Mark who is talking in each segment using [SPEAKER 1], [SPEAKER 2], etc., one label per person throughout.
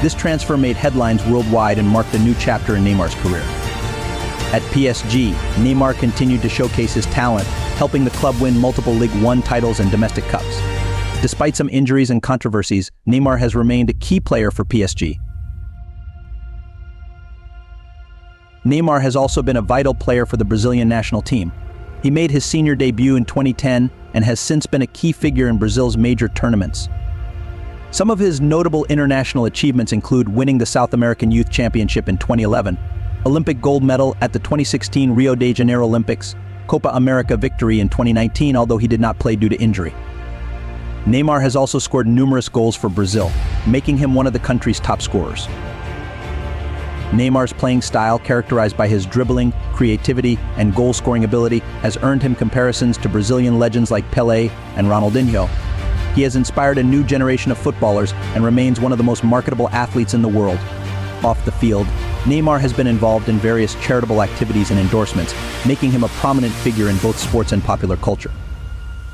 [SPEAKER 1] This transfer made headlines worldwide and marked a new chapter in Neymar's career. At PSG, Neymar continued to showcase his talent, helping the club win multiple Ligue 1 titles and domestic cups. Despite some injuries and controversies, Neymar has remained a key player for PSG. Neymar has also been a vital player for the Brazilian national team. He made his senior debut in 2010 and has since been a key figure in Brazil's major tournaments. Some of his notable international achievements include winning the South American Youth Championship in 2011, Olympic gold medal at the 2016 Rio de Janeiro Olympics, Copa America victory in 2019, although he did not play due to injury. Neymar has also scored numerous goals for Brazil, making him one of the country's top scorers. Neymar's playing style, characterized by his dribbling, creativity, and goal-scoring ability, has earned him comparisons to Brazilian legends like Pelé and Ronaldinho. He has inspired a new generation of footballers and remains one of the most marketable athletes in the world. Off the field, Neymar has been involved in various charitable activities and endorsements, making him a prominent figure in both sports and popular culture.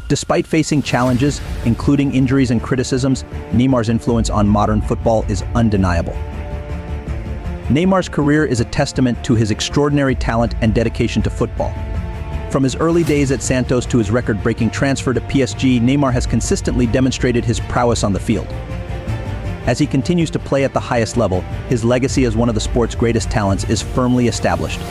[SPEAKER 1] Despite facing challenges, including injuries and criticisms, Neymar's influence on modern football is undeniable. Neymar's career is a testament to his extraordinary talent and dedication to football. From his early days at Santos to his record-breaking transfer to PSG, Neymar has consistently demonstrated his prowess on the field. As he continues to play at the highest level, his legacy as one of the sport's greatest talents is firmly established.